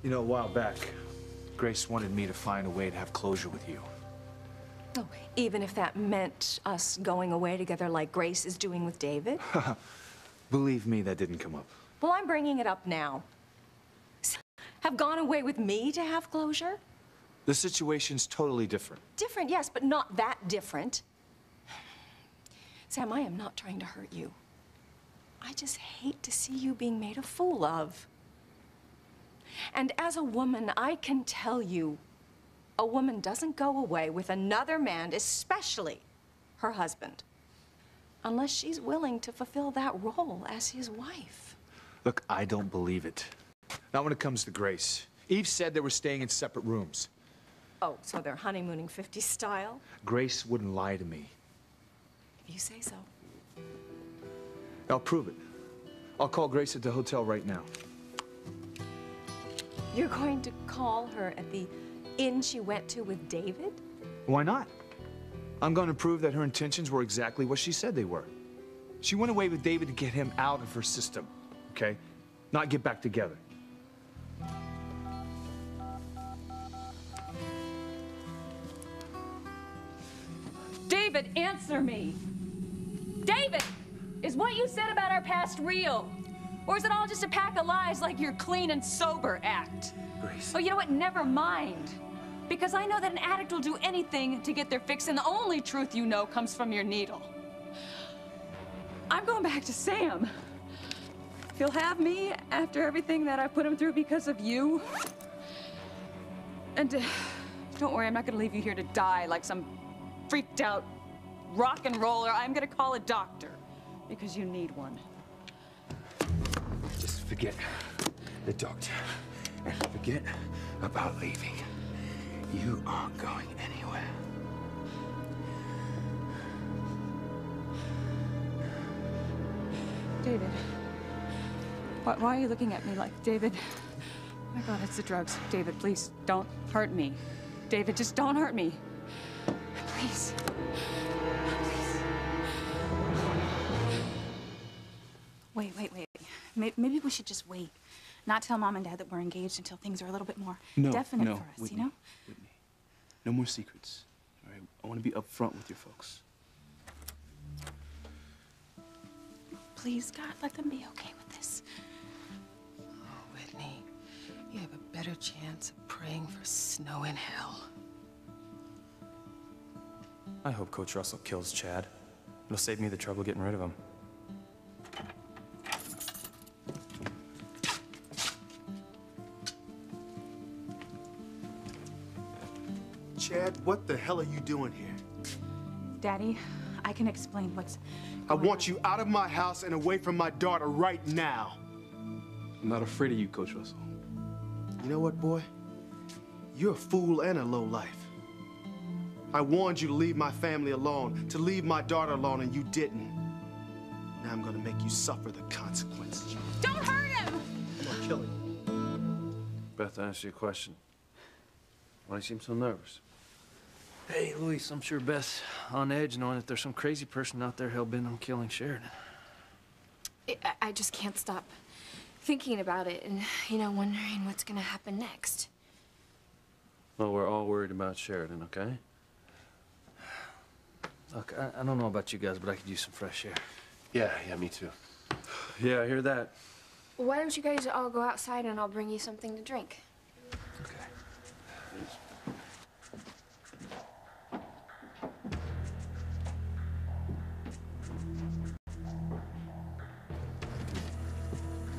You know, a while back, Grace wanted me to find a way to have closure with you. Oh, even if that meant us going away together like Grace is doing with David? Believe me, that didn't come up. Well, I'm bringing it up now. Have gone away with me to have closure? The situation's totally different. Different, yes, but not that different. Sam, I am not trying to hurt you. I just hate to see you being made a fool of. And as a woman, I can tell you, a woman doesn't go away with another man, especially her husband, unless she's willing to fulfill that role as his wife. Look, I don't believe it. Not when it comes to Grace. Eve said they were staying in separate rooms. Oh, so they're honeymooning 50s style? Grace wouldn't lie to me. If you say so. I'll prove it. I'll call Grace at the hotel right now. You're going to call her at the inn she went to with David? Why not? I'm going to prove that her intentions were exactly what she said they were. She went away with David to get him out of her system, okay? Not get back together. David, answer me. David, is what you said about our past real? Or is it all just a pack of lies like your clean and sober act? Grace. Oh, you know what? Never mind. Because I know that an addict will do anything to get their fix, and the only truth you know comes from your needle. I'm going back to Sam. If you'll have me after everything that I put him through because of you. And don't worry, I'm not going to leave you here to die like some freaked out rock and roller. I'm going to call a doctor because you need one. Just forget the doctor and forget about leaving. You aren't going anywhere. David, why are you looking at me like, David? Oh my God, it's the drugs. David, please, don't hurt me. David, just don't hurt me. Please. Please. Wait. Maybe we should just wait. Not tell Mom and Dad that we're engaged until things are a little bit more definite for us, Whitney, you know? Whitney, no more secrets, all right? I want to be upfront with your folks. Please, God, let them be okay with this. Oh, Whitney, you have a better chance of praying for snow in hell. I hope Coach Russell kills Chad. It'll save me the trouble getting rid of him. Chad, what the hell are you doing here? Daddy, I can explain what's I want you out of my house and away from my daughter right now. I'm not afraid of you, Coach Russell. You know what, boy? You're a fool and a lowlife. I warned you to leave my family alone, to leave my daughter alone, and you didn't. Now I'm gonna make you suffer the consequences. Don't hurt him! I'm gonna kill him. Beth, to answer your question. Why do you seem so nervous? Hey, Luis, I'm sure Beth's on edge knowing that there's some crazy person out there hell-bent on killing Sheridan. I just can't stop thinking about it and, you know, wondering what's gonna happen next. Well, we're all worried about Sheridan, okay? Look, I don't know about you guys, but I could use some fresh air. Yeah, me too. Yeah, I hear that. Why don't you guys all go outside and I'll bring you something to drink? Okay.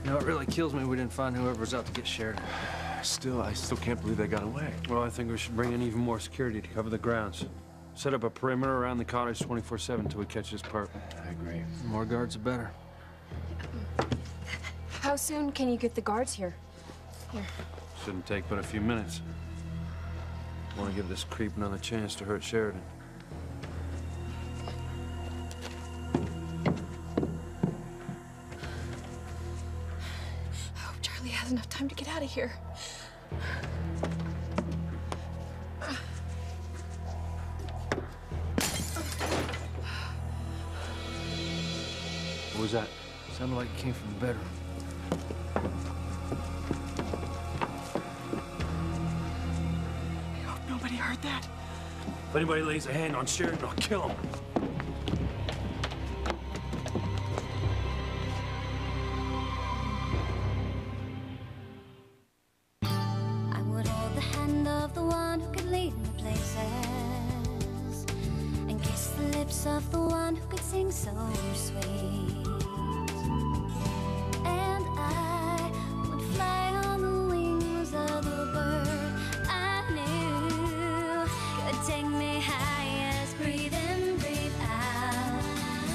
You know, it really kills me we didn't find whoever's out to get Sheridan. I still can't believe they got away. Well, I think we should bring in even more security to cover the grounds. Set up a perimeter around the cottage 24/7 until we catch this perp. I agree. The more guards, the better. How soon can you get the guards here? Here. Shouldn't take but a few minutes. Want to give this creep another chance to hurt Sheridan. I hope Charlie has enough time to get out of here. What was that? Sounded like it came from the bedroom. that? If anybody lays a hand on Sheridan, I'll kill him. I would hold the hand of the one who could lead me places and kiss the lips of the one who could sing so sweet. And I would fly on the wings of the bird I knew could take me highest. Breathe in, breathe out.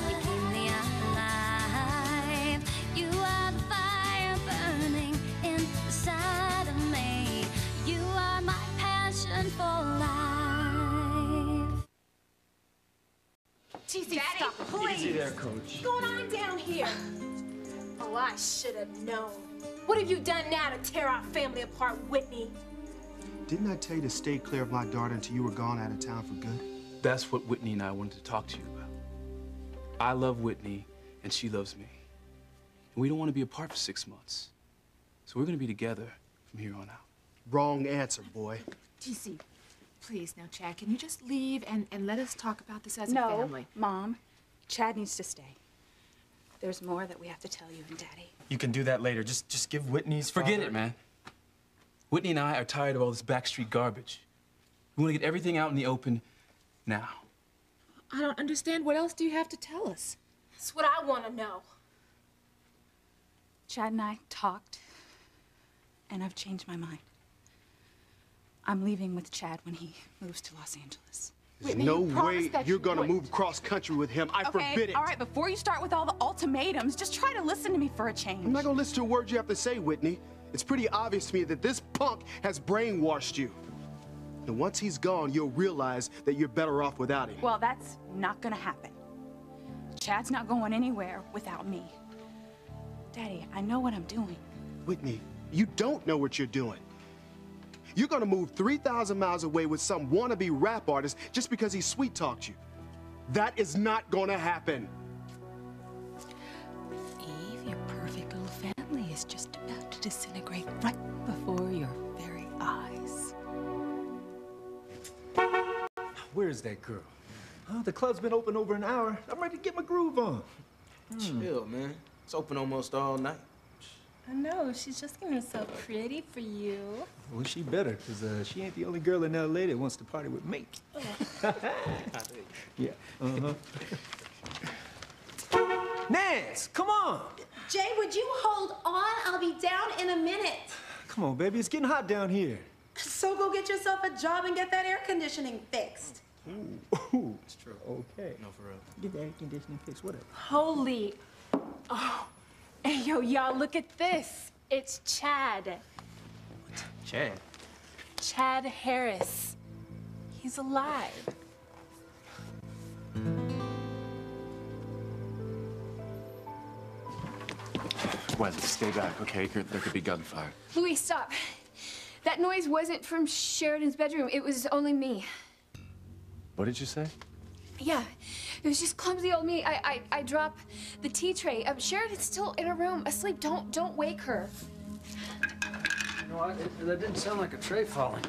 You keep me alive. You are the fire burning inside of me. You are my passion for life. TC, stop, please. Easy there, Coach. What's going on down here? Oh, I should have known. What have you done now to tear our family apart, Whitney? Didn't I tell you to stay clear of my daughter until you were gone out of town for good? That's what Whitney and I wanted to talk to you about. I love Whitney, and she loves me. And we don't want to be apart for 6 months. So we're going to be together from here on out. Wrong answer, boy. TC, please, now, Chad, can you just leave and let us talk about this as a No, family? Mom. Chad needs to stay. There's more that we have to tell you and Daddy. You can do that later. Just give Whitney's Forget father... it, man. Whitney and I are tired of all this backstreet garbage. We want to get everything out in the open now. I don't understand. What else do you have to tell us? That's what I want to know. Chad and I talked, and I've changed my mind. I'm leaving with Chad when he moves to Los Angeles. There's Whitney, no you promised way that you're you gonna wouldn't. move cross country with him. I forbid it. All right, before you start with all the ultimatums, just try to listen to me for a change. I'm not gonna listen to a word you have to say, Whitney. It's pretty obvious to me that this punk has brainwashed you. And once he's gone, you'll realize that you're better off without him. Well, that's not gonna happen. Chad's not going anywhere without me. Daddy, I know what I'm doing. Whitney, you don't know what you're doing. You're gonna move 3,000 miles away with some wannabe rap artist just because he sweet-talked you. That is not gonna happen. Eve, your perfect little family is just about to disintegrate right before your very eyes. Where is that girl? Huh? The club's been open over an hour. I'm ready to get my groove on. Chill, man. It's open almost all night. I know, she's just getting herself pretty for you. Well, she better, because she ain't the only girl in L.A. that wants to party with me. Yeah. Nance, come on. Jay, would you hold on? I'll be down in a minute. Come on, baby. It's getting hot down here. So go get yourself a job and get that air conditioning fixed. Ooh. It's true. Okay. No, for real. Get the air conditioning fixed, whatever. Holy. Oh. Hey, yo, y'all, look at this. It's Chad. Chad. Chad Harris. He's alive. Wesley, stay back, okay? There could be gunfire. Louis, stop. That noise wasn't from Sheridan's bedroom. It was only me. What did you say? Yeah, it was just clumsy old me. I dropped the tea tray. Sheridan's still in her room, asleep. Don't wake her. No, that didn't sound like a tray falling.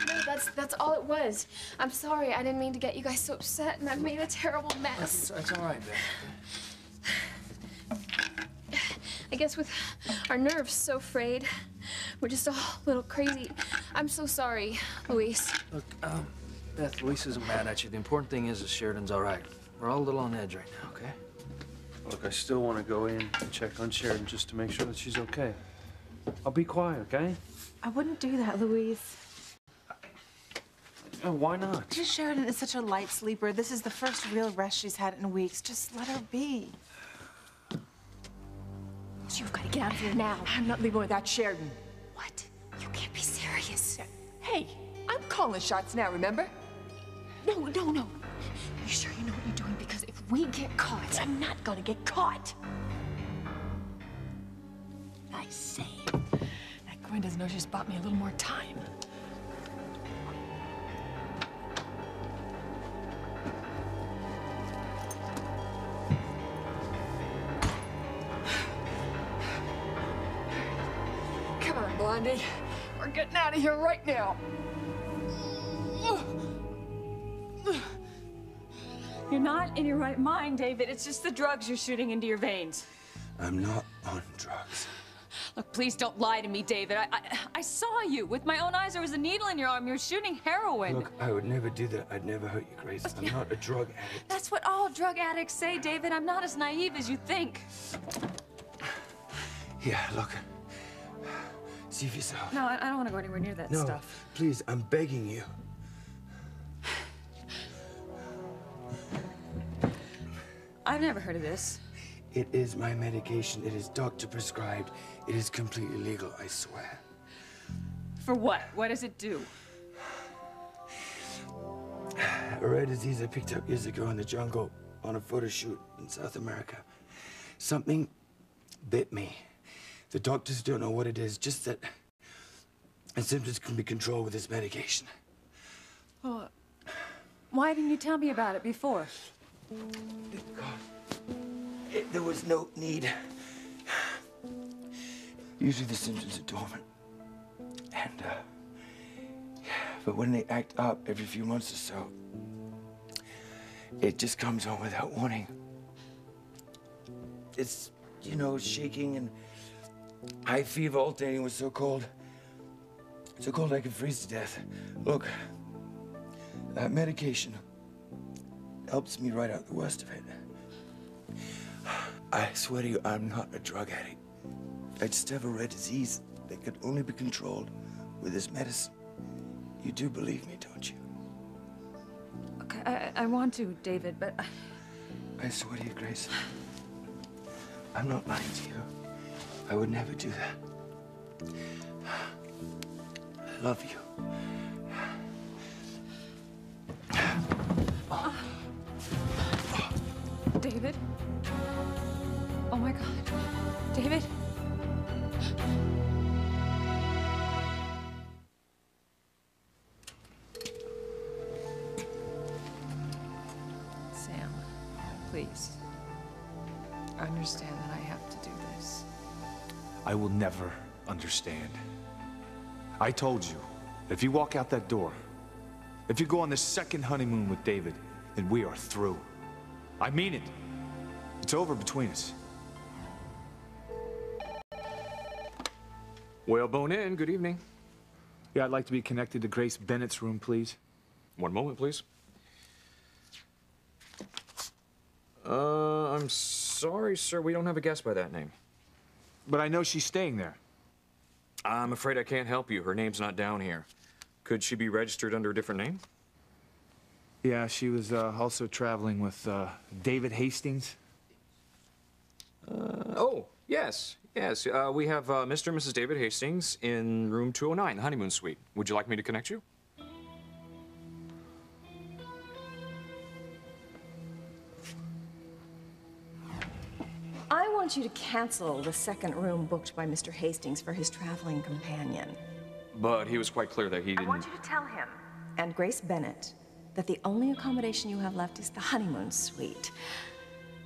No, that's all it was. I'm sorry. I didn't mean to get you guys so upset, and I've made a terrible mess. That's all right, babe. I guess with our nerves so frayed, we're just all a little crazy. I'm so sorry, Luis. Look, Beth, Luis isn't mad at you. The important thing is that Sheridan's all right. We're all a little on edge right now, okay? Look, I still want to go in and check on Sheridan just to make sure that she's okay. I'll be quiet, okay? I wouldn't do that, Louise. Why not? Because Sheridan is such a light sleeper. This is the first real rest she's had in weeks. Just let her be. You've got to get out of here now. I'm not leaving without Sheridan. What? You can't be serious. Hey, I'm calling shots now, remember? No. Are you sure you know what you're doing? Because if we get caught, I'm not gonna get caught. I say. That Gwen doesn't know she's bought me a little more time. Come on, Blondie. We're getting out of here right now. You're not in your right mind, David. It's just the drugs you're shooting into your veins. I'm not on drugs. Look, please don't lie to me, David. I saw you. With my own eyes, there was a needle in your arm. You're shooting heroin. Look, I would never do that. I'd never hurt you, Grace. I'm not a drug addict. That's what all drug addicts say, David. I'm not as naive as you think. Yeah, look. See for yourself. No, I don't want to go anywhere near that No, stuff. please, I'm begging you. I've never heard of this. It is my medication. It is doctor prescribed. It is completely legal, I swear. For what? What does it do? A rare disease I picked up years ago in the jungle on a photo shoot in South America. Something bit me. The doctors don't know what it is, just that the symptoms can be controlled with this medication. Well, why didn't you tell me about it before? There was no need. Usually the symptoms are dormant. And, but when they act up every few months or so, it just comes on without warning. It's, you know, shaking and high fever alternating with so cold I could freeze to death. Look, that medication helps me right out the worst of it. I swear to you, I'm not a drug addict. I just have a rare disease that could only be controlled with this medicine. You do believe me, don't you? Okay, I want to, David, but... I swear to you, Grace, I'm not lying to you. I would never do that. I love you. David? Oh my God. David? Sam, please. Understand that I have to do this. I will never understand. I told you, if you walk out that door, if you go on this second honeymoon with David, then we are through. I mean it. It's over between us. Whalebone Inn, good evening. Yeah, I'd like to be connected to Grace Bennett's room, please. One moment, please. I'm sorry, sir, we don't have a guest by that name. But I know she's staying there. I'm afraid I can't help you. Her name's not down here. Could she be registered under a different name? Yeah, she was also traveling with David Hastings. Oh, yes. Yes, we have Mr. and Mrs. David Hastings in room 209, the honeymoon suite. Would you like me to connect you? I want you to cancel the second room booked by Mr. Hastings for his traveling companion. But he was quite clear that he didn't... I want you to tell him and Grace Bennett that the only accommodation you have left is the honeymoon suite.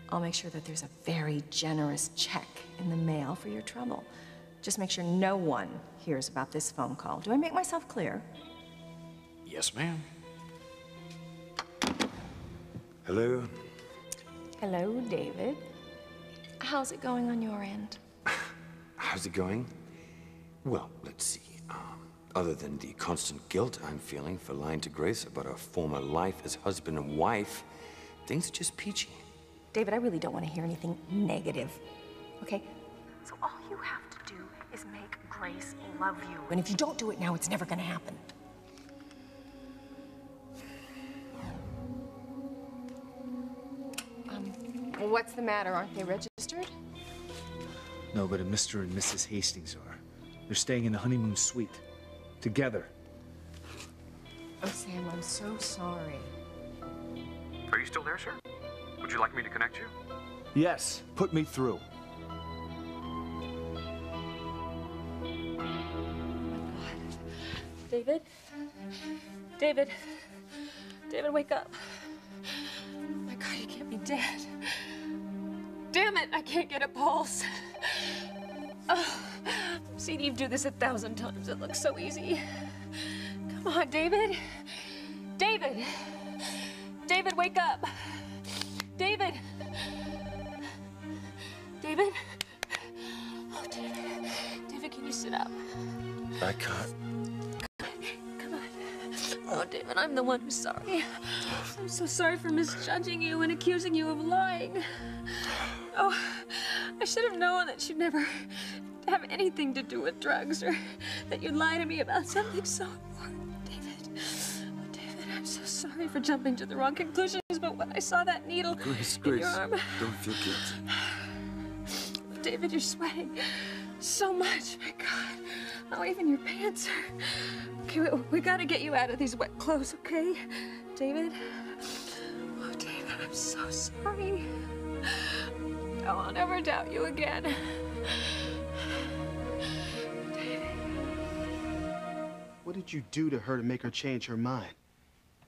I'll make sure that there's a very generous check in the mail for your trouble. Just make sure no one hears about this phone call. Do I make myself clear? Yes, ma'am. Hello? Hello, David. How's it going on your end? How's it going? Well, let's see. Other than the constant guilt I'm feeling for lying to Grace about our former life as husband and wife, things are just peachy. David, I really don't want to hear anything negative, okay? So all you have to do is make Grace love you. And if you don't do it now, it's never going to happen. What's the matter? Aren't they registered? No, but Mr. and Mrs. Hastings are. They're staying in the honeymoon suite. Together. Oh, Sam, I'm so sorry. Are you still there, sir? Would you like me to connect you? Yes, put me through. David? David? David, wake up. Oh my God, you can't be dead. Damn it, I can't get a pulse. Oh, I've seen Eve do this 1,000 times. It looks so easy. Come on, David. David! David, wake up. David. David? Oh, David. David, can you sit up? I can't. Come on. Oh, David, I'm the one who's sorry. I'm so sorry for misjudging you and accusing you of lying. Oh, I should have known that you'd never have anything to do with drugs or that you'd lie to me about something so important, David. Oh, David, I'm so sorry for jumping to the wrong conclusions, but when I saw that needle in your arm... Don't feel guilty. David, you're sweating so much. My God. Oh, even your pants are... Okay, we gotta get you out of these wet clothes, okay? David? Oh, David, I'm so sorry. Oh, I'll never doubt you again. What did you do to her to make her change her mind?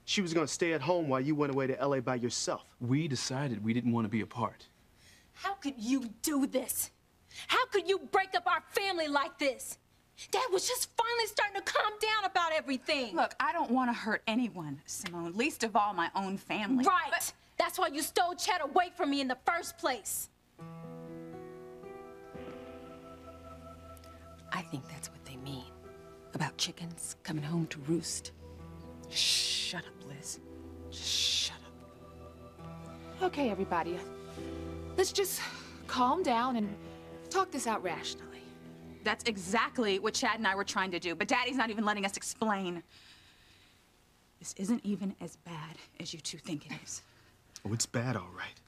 She was gonna stay at home while you went away to LA by yourself. We decided we didn't want to be apart. How could you do this? How could you break up our family like this? Dad was just finally starting to calm down about everything. Look, I don't want to hurt anyone, Simone, least of all my own family. Right. But that's why you stole Chad away from me in the first place. I think that's what they mean. About chickens coming home to roost. Shut up, Liz. Just shut up. Okay, everybody. Let's just calm down and talk this out rationally. That's exactly what Chad and I were trying to do, but Daddy's not even letting us explain. This isn't even as bad as you two think it is. Oh, it's bad, all right.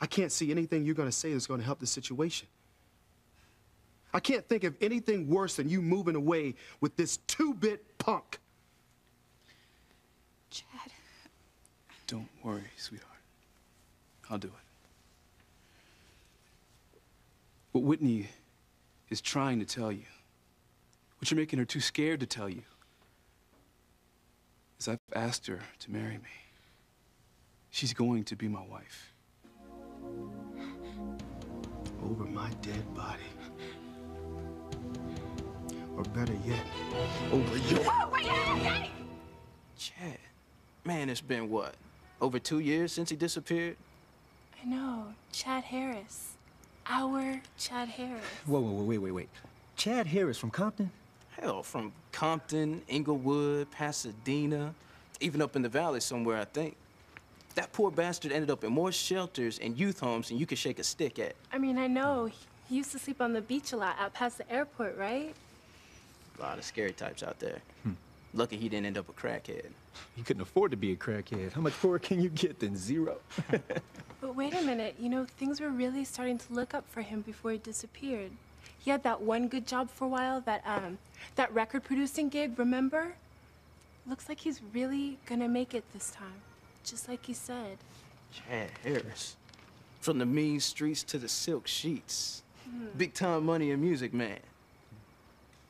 I can't see anything you're gonna say that's gonna help the situation. I can't think of anything worse than you moving away with this two-bit punk. Chad. Don't worry, sweetheart. I'll do it. What Whitney is trying to tell you, what you're making her too scared to tell you, is I've asked her to marry me. She's going to be my wife. Over my dead body. Or better yet, over your... Oh, wait, hey! Chad, man, it's been what? Over 2 years since he disappeared? I know. Chad Harris. Our Chad Harris. Whoa, wait. Chad Harris from Compton? Hell, from Compton, Inglewood, Pasadena, even up in the valley somewhere, I think. That poor bastard ended up in more shelters and youth homes than you could shake a stick at. I mean, I know. He used to sleep on the beach a lot out past the airport, right? A lot of scary types out there. Lucky he didn't end up a crackhead. He couldn't afford to be a crackhead. How much poorer can you get than zero? But wait a minute, you know, things were really starting to look up for him before he disappeared. He had that one good job for a while, that record producing gig, remember? Looks like he's really gonna make it this time, just like he said. Chad Harris. From the mean streets to the silk sheets. Big time money and music, man.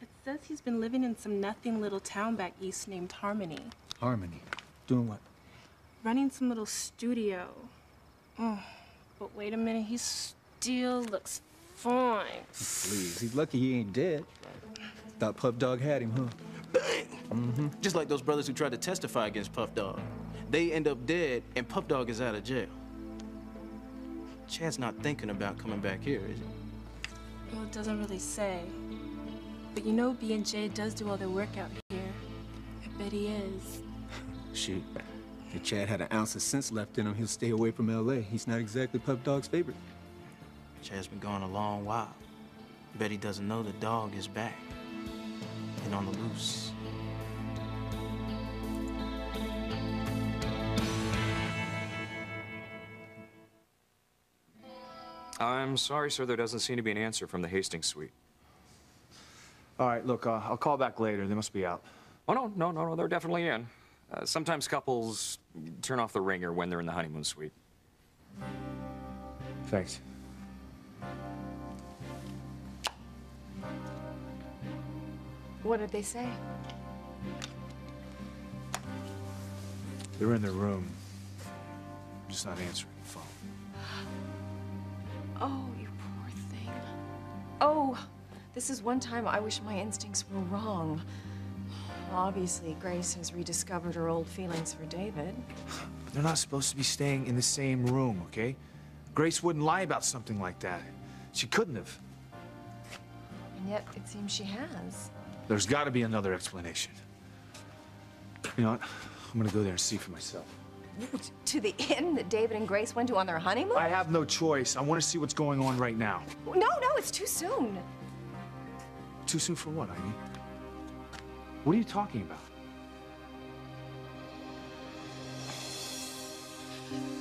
It says he's been living in some nothing little town back east named Harmony. Harmony? Doing what? Running some little studio. But wait a minute, he still looks fine. Please, he's lucky he ain't dead. Thought Puff Dog had him, huh? Bang! Just like those brothers who tried to testify against Puff Dog. They end up dead, and Puff Dog is out of jail. Chad's not thinking about coming back here, is he? Well, it doesn't really say. But you know B&J does do all their work out here. I bet he is. Shoot. If Chad had an ounce of sense left in him, he'll stay away from L.A. He's not exactly Puff Dog's favorite. Chad's been gone a long while. Bet he doesn't know the dog is back and on the loose. I'm sorry, sir, there doesn't seem to be an answer from the Hastings suite. All right, look, I'll call back later. They must be out. Oh, no, they're definitely in. Sometimes couples turn off the ringer when they're in the honeymoon suite. Thanks. What did they say? They're in their room. I'm just not answering the phone. Oh, you poor thing. Oh, this is one time I wish my instincts were wrong. Obviously, Grace has rediscovered her old feelings for David. But they're not supposed to be staying in the same room, okay? Grace wouldn't lie about something like that. She couldn't have. And yet, it seems she has. There's got to be another explanation. You know what? I'm gonna go there and see for myself. To the inn that David and Grace went to on their honeymoon? I have no choice. I want to see what's going on right now. No, it's too soon. Too soon for what, Ivy? What are you talking about?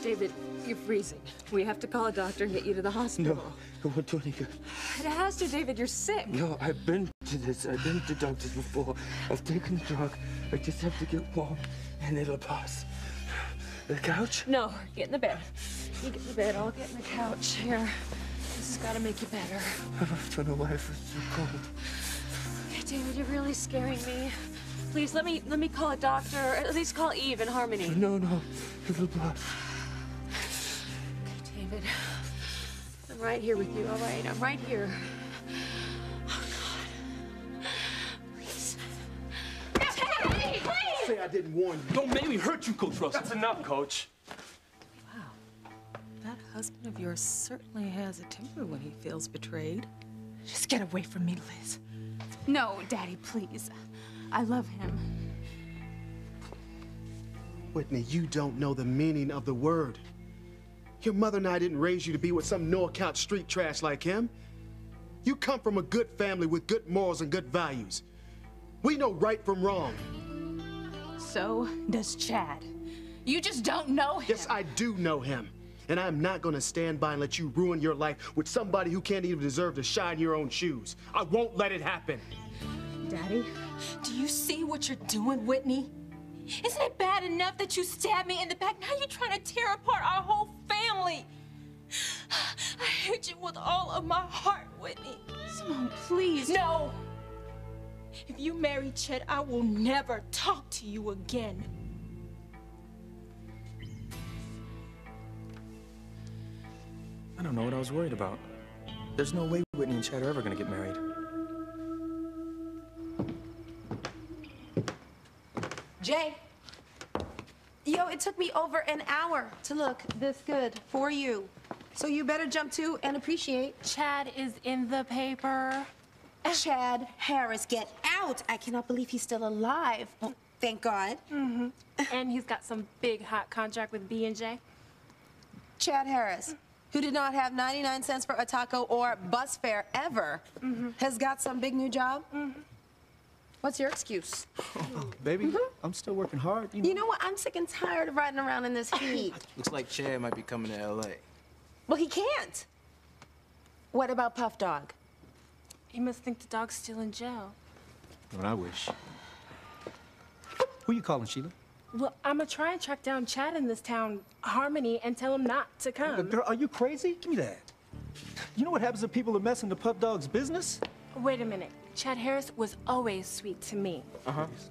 David, you're freezing. We have to call a doctor and get you to the hospital. No, it won't do any good. It has to, David. You're sick. No, I've been to this. I've been to doctors before. I've taken the drug. I just have to get warm, and it'll pass. The couch? No, get in the bed. You get in the bed, I'll get in the couch. Here, this has got to make you better. I don't know why it feels so cold. David, you're really scaring me. Please, let me call a doctor, or at least call Eve in Harmony. No, it'll pass. Okay, David, I'm right here with you, all right? I'm right here. Oh, God. Please. Hey, please! Say I didn't warn you. Don't make me hurt you, Coach Russell. That's enough, Coach. That husband of yours certainly has a temper when he feels betrayed. Just get away from me, Liz. No, Daddy, please. I love him. Whitney, you don't know the meaning of the word. Your mother and I didn't raise you to be with some no-account street trash like him. You come from a good family with good morals and good values. We know right from wrong. So does Chad. You just don't know him. Yes, I do know him. And I'm not gonna stand by and let you ruin your life with somebody who can't even deserve to shine your own shoes. I won't let it happen. Daddy, do you see what you're doing, Whitney? Isn't it bad enough that you stabbed me in the back? Now you're trying to tear apart our whole family. I hate you with all of my heart, Whitney. Simone, please. No. If you marry Chet, I will never talk to you again. I don't know what I was worried about. There's no way Whitney and Chad are ever gonna get married. Jay. Yo, it took me over an hour to look this good for you. So you better jump to and appreciate. Chad is in the paper. Chad Harris, get out! I cannot believe he's still alive. Well, thank God. Mm-hmm. And he's got some big hot contract with B&J. Chad Harris, who did not have 99 cents for a taco or bus fare ever, has got some big new job. What's your excuse? Oh, baby, I'm still working hard. You know what? I'm sick and tired of riding around in this heat. Looks like Chad might be coming to L.A. Well, he can't. What about Puff Dog? He must think the dog's still in jail. Well, I wish. Who you calling, Sheila? Well, I'm gonna try and track down Chad in this town, Harmony, and tell him not to come. Girl, are you crazy? Give me that. You know what happens if people are messing the Puff Dog's business? Wait a minute. Chad Harris was always sweet to me.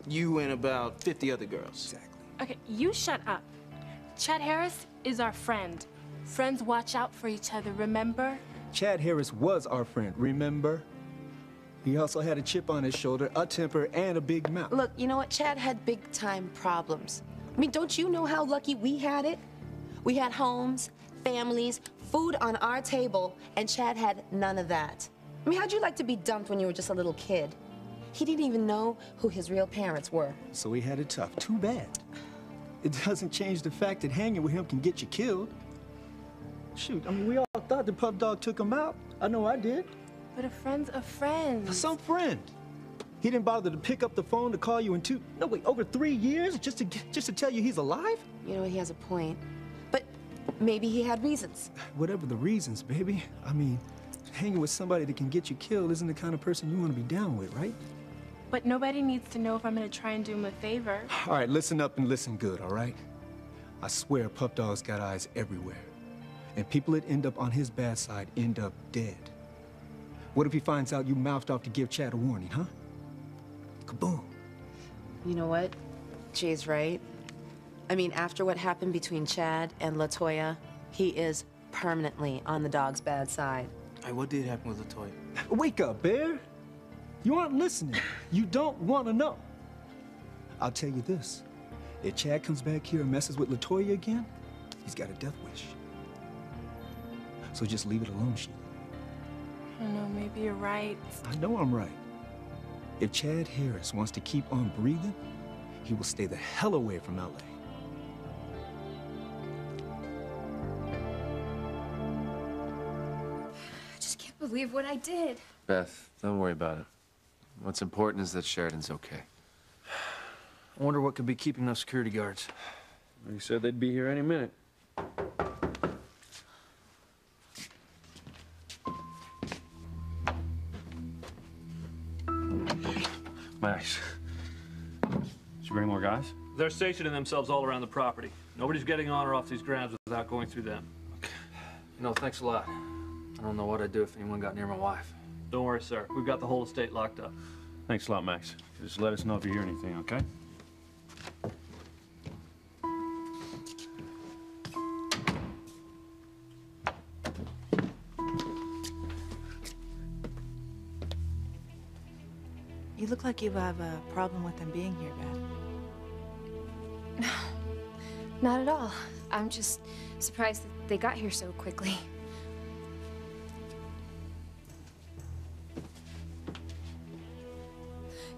You and about 50 other girls. Exactly. Okay, you shut up. Chad Harris is our friend. Friends watch out for each other, remember? Chad Harris was our friend, remember? He also had a chip on his shoulder, a temper, and a big mouth. Look, you know what? Chad had big-time problems. I mean, don't you know how lucky we had it? We had homes, families, food on our table, and Chad had none of that. I mean, how'd you like to be dumped when you were just a little kid? He didn't even know who his real parents were. So he had it tough. Too bad. It doesn't change the fact that hanging with him can get you killed. Shoot, I mean, we all thought the Puff Dog took him out. I know I did. But a friend's a friend. Some friend. He didn't bother to pick up the phone to call you in over 3 years just to tell you he's alive? You know, he has a point. But maybe he had reasons. Whatever the reasons, baby. I mean, hanging with somebody that can get you killed isn't the kind of person you want to be down with, right? But nobody needs to know if I'm gonna try and do him a favor. All right, listen up and listen good, all right? I swear Puff Dog's got eyes everywhere. And people that end up on his bad side end up dead. What if he finds out you mouthed off to give Chad a warning, huh? Kaboom. You know what? Jay's right. I mean, after what happened between Chad and LaToya, he is permanently on the dog's bad side. Hey, what did happen with LaToya? Wake up, Bear. You aren't listening. You don't want to know. I'll tell you this. If Chad comes back here and messes with LaToya again, he's got a death wish. So just leave it alone, Sheila. I don't know, maybe you're right. I know I'm right. If Chad Harris wants to keep on breathing, he will stay the hell away from LA. I just can't believe what I did. Beth, don't worry about it. What's important is that Sheridan's okay. I wonder what could be keeping those security guards. They said they'd be here any minute. Max, did you bring more guys? They're stationing themselves all around the property. Nobody's getting on or off these grounds without going through them. You know, thanks a lot. I don't know what I'd do if anyone got near my wife. Don't worry, sir. We've got the whole estate locked up. Thanks a lot, Max. Just let us know if you hear anything, okay? You look like you have a problem with them being here, Beth. Not at all. I'm just surprised that they got here so quickly.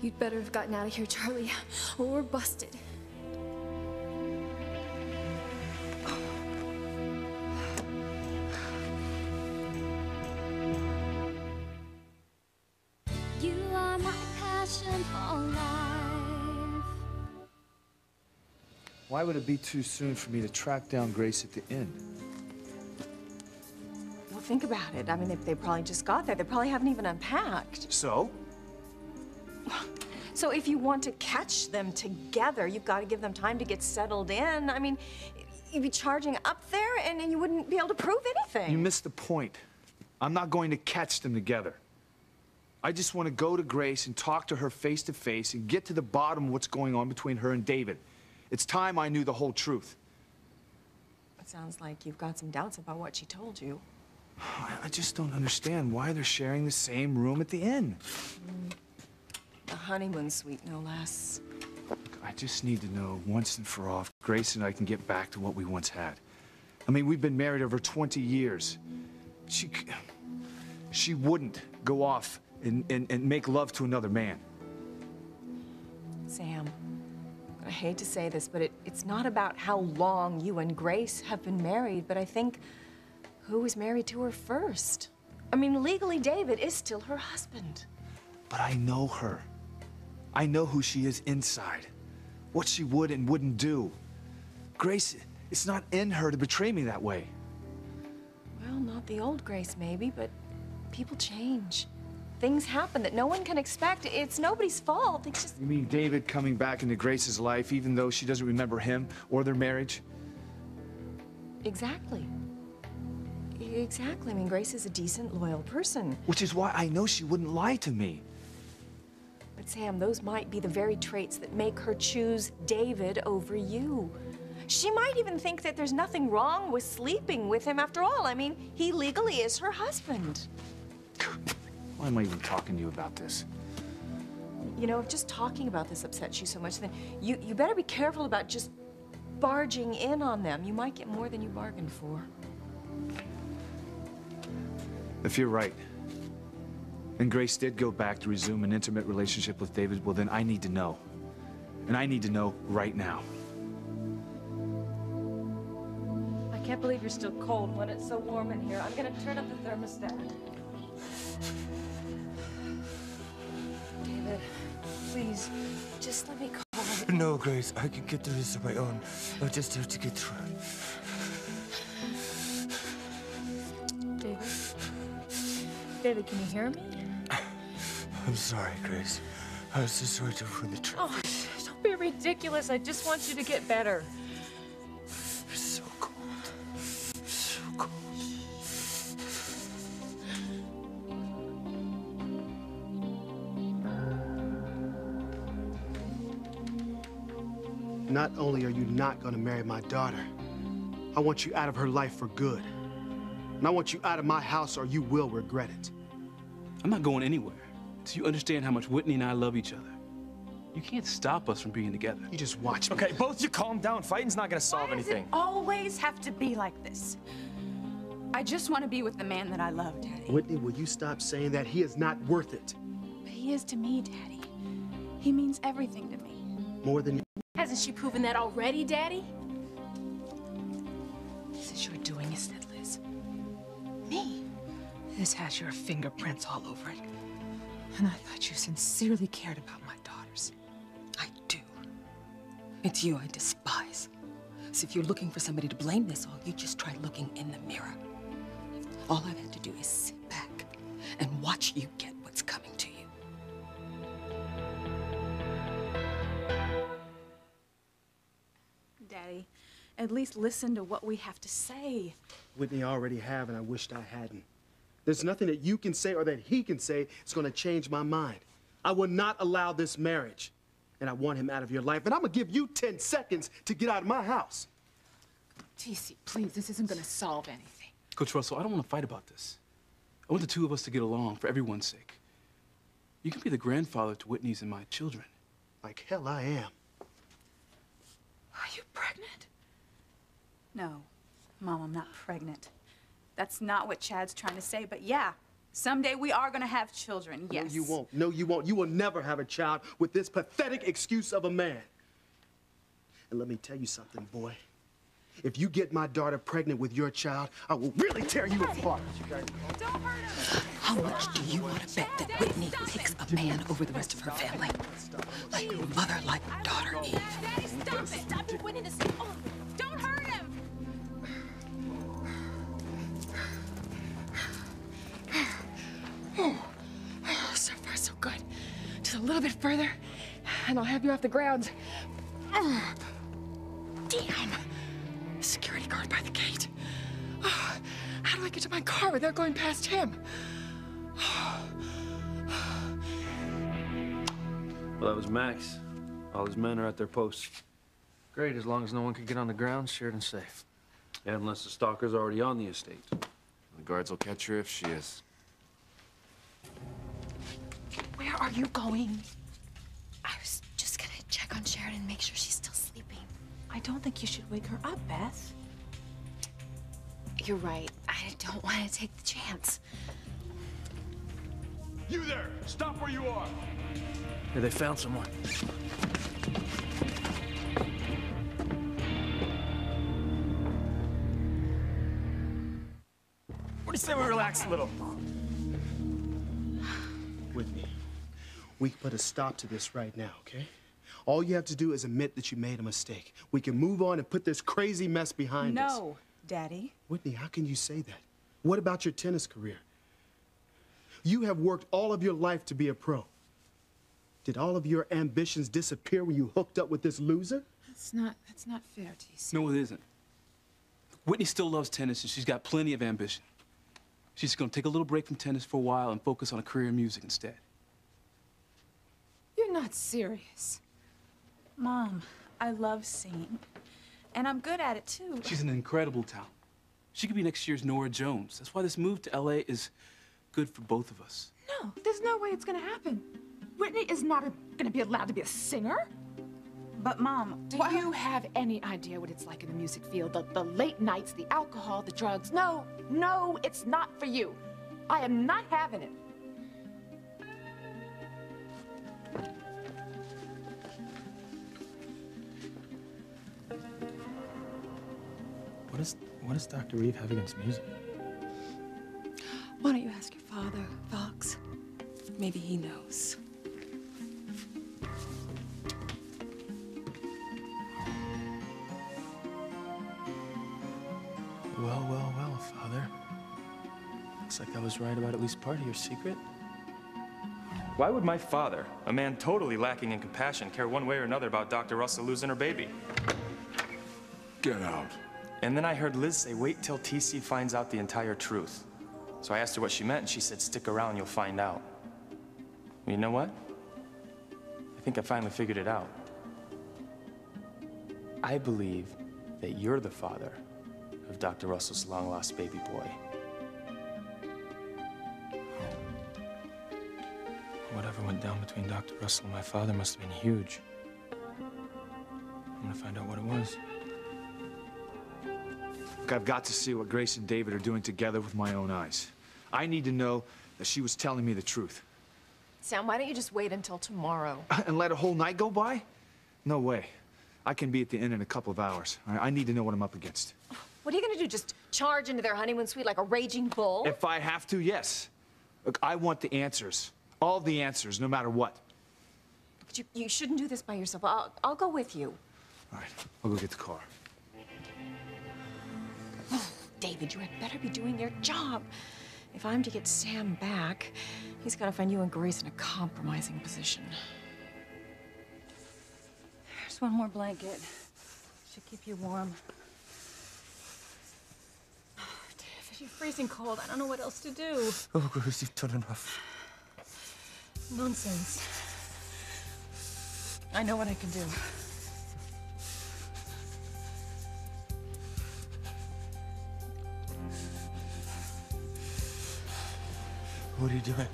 You'd better have gotten out of here, Charlie, or we're busted. You are my passion for life. Why would it be too soon for me to track down Grace at the inn? Well, think about it. I mean, they probably just got there. They probably haven't even unpacked. So? So if you want to catch them together, you've got to give them time to get settled in. I mean, you'd be charging up there and you wouldn't be able to prove anything. You missed the point. I'm not going to catch them together. I just want to go to Grace and talk to her face to face and get to the bottom of what's going on between her and David. It's time I knew the whole truth. It sounds like you've got some doubts about what she told you. I just don't understand why they're sharing the same room at the inn. The honeymoon suite, no less. I just need to know once and for all if Grace and I can get back to what we once had. I mean, we've been married over 20 years. She wouldn't go off and make love to another man. Sam, I hate to say this, but it's not about how long you and Grace have been married, but I think who was married to her first. I mean, legally, David is still her husband. But I know her. I know who she is inside, what she would and wouldn't do. Grace, it's not in her to betray me that way. Well, not the old Grace, maybe, but people change. Things happen that no one can expect. It's nobody's fault. It's just... You mean David coming back into Grace's life even though she doesn't remember him or their marriage? Exactly. Exactly. I mean, Grace is a decent, loyal person. Which is why I know she wouldn't lie to me. But Sam, those might be the very traits that make her choose David over you. She might even think that there's nothing wrong with sleeping with him after all. I mean, he legally is her husband. Why am I even talking to you about this? You know, if just talking about this upsets you so much, then you better be careful about just barging in on them. You might get more than you bargained for. If you're right, and Grace did go back to resume an intimate relationship with David, well, then I need to know. And I need to know right now. I can't believe you're still cold when it's so warm in here. I'm gonna turn up the thermostat. David, please, just let me call. No, Grace, I can get through this on my own. I just have to get through it. David? David, can you hear me? I'm sorry, Grace. I was just sorry to ruin the trip. Oh, don't be ridiculous. I just want you to get better. It's so cold. So cold. Not only are you not gonna marry my daughter, I want you out of her life for good. And I want you out of my house or you will regret it. I'm not going anywhere. So you understand how much Whitney and I love each other. You can't stop us from being together. You just watch me. Okay, both you calm down. Fighting's not gonna solve anything. Always have to be like this. I just want to be with the man that I love, Daddy. Whitney, will you stop saying that? He is not worth it. But he is to me, Daddy. He means everything to me. More than you. Hasn't she proven that already, Daddy? This is your doing, isn't it, Liz? Me? This has your fingerprints all over it. And I thought you sincerely cared about my daughters. I do. It's you I despise. So if you're looking for somebody to blame this on, you just try looking in the mirror. All I've had to do is sit back and watch you get what's coming to you. Daddy, at least listen to what we have to say. Whitney, I already have, and I wished I hadn't. There's nothing that you can say or that he can say that's going to change my mind. I will not allow this marriage, and I want him out of your life, and I'm going to give you 10 seconds to get out of my house. TC, please, this isn't going to solve anything. Coach Russell, I don't want to fight about this. I want the two of us to get along for everyone's sake. You can be the grandfather to Whitney's and my children. Like hell I am. Are you pregnant? No, Mom, I'm not pregnant. That's not what Chad's trying to say, but yeah, someday we are gonna have children, yes. No, you won't. No, you won't. You will never have a child with this pathetic excuse of a man. And let me tell you something, boy. If you get my daughter pregnant with your child, I will really tear you apart. Don't hurt him. How much do you want to bet that Whitney picks a man over the rest of her family? Like mother, like daughter, Eve. Daddy, stop it. Stop it. Winning this. Oh, don't hurt him. Oh, so far so good. Just a little bit further, and I'll have you off the ground. Damn! Security guard by the gate. Oh, how do I get to my car without going past him? Well, that was Max. All his men are at their posts. Great, as long as no one can get on the ground, shared and safe. And unless the stalker's already on the estate. The guards will catch her if she is. Where are you going? I was just gonna check on Sheridan and make sure she's still sleeping. I don't think you should wake her up, Beth. You're right. I don't want to take the chance. You there! Stop where you are! Hey, they found someone. What do you say we relax a little? Whitney, we can put a stop to this right now, okay? All you have to do is admit that you made a mistake. We can move on and put this crazy mess behind us. No, Daddy. Whitney, how can you say that? What about your tennis career? You have worked all of your life to be a pro. Did all of your ambitions disappear when you hooked up with this loser? That's not fair, TC. No, it isn't. Whitney still loves tennis, and she's got plenty of ambition. She's gonna take a little break from tennis for a while and focus on a career in music instead. You're not serious. Mom, I love singing. And I'm good at it, too. She's an incredible talent. She could be next year's Norah Jones. That's why this move to LA is good for both of us. No, there's no way it's gonna happen. Whitney is not gonna be allowed to be a singer. But, Mom, Do you have any idea what it's like in the music field? The late nights, the alcohol, the drugs. No, it's not for you. I am not having it. What does Dr. Reeve have against music? Why don't you ask your father, Fox? Maybe he knows. Well, Father. Looks like I was right about at least part of your secret. Why would my father, a man totally lacking in compassion, care one way or another about Dr. Russell losing her baby? Get out. And then I heard Liz say, wait till TC finds out the entire truth. So I asked her what she meant, and she said, stick around, you'll find out. Well, you know what? I think I finally figured it out. I believe that you're the father of Dr. Russell's long-lost baby boy. Whatever Whatever went down between Dr. Russell and my father must have been huge. I'm gonna find out what it was. Look, I've got to see what Grace and David are doing together with my own eyes. I need to know that she was telling me the truth. Sam, why don't you just wait until tomorrow? And let a whole night go by? No way. I can be at the inn in a couple of hours. I need to know what I'm up against. What are you gonna do, just charge into their honeymoon suite like a raging bull? If I have to, yes. Look, I want the answers. All the answers, no matter what. But you shouldn't do this by yourself. I'll go with you. All right, I'll go get the car. Oh, David, you had better be doing your job. If I'm to get Sam back, he's gotta find you and Grace in a compromising position. There's one more blanket. Should keep you warm. Oh, David, you're freezing cold. I don't know what else to do. Oh, Grace, you've done enough. Nonsense. I know what I can do. What are you doing?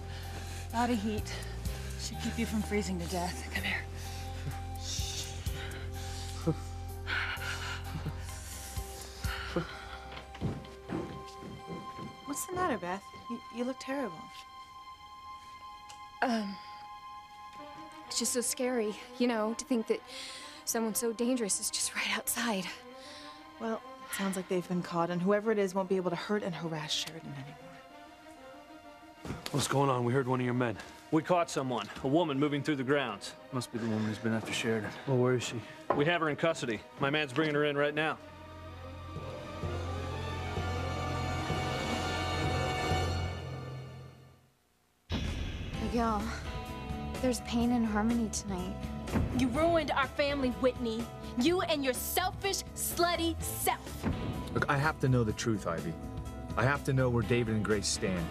Body heat. Should keep you from freezing to death. Come here. What's the matter, Beth? You look terrible. It's just so scary, you know, to think that someone so dangerous is just right outside. Well, it sounds like they've been caught, and whoever it is won't be able to hurt and harass Sheridan anymore. What's going on? We heard one of your men. We caught someone, a woman moving through the grounds. Must be the woman who's been after Sheridan. Well, where is she? We have her in custody. My man's bringing her in right now. Miguel, there's pain and harmony tonight. You ruined our family, Whitney. You and your selfish, slutty self. Look, I have to know the truth, Ivy. I have to know where David and Grace stand.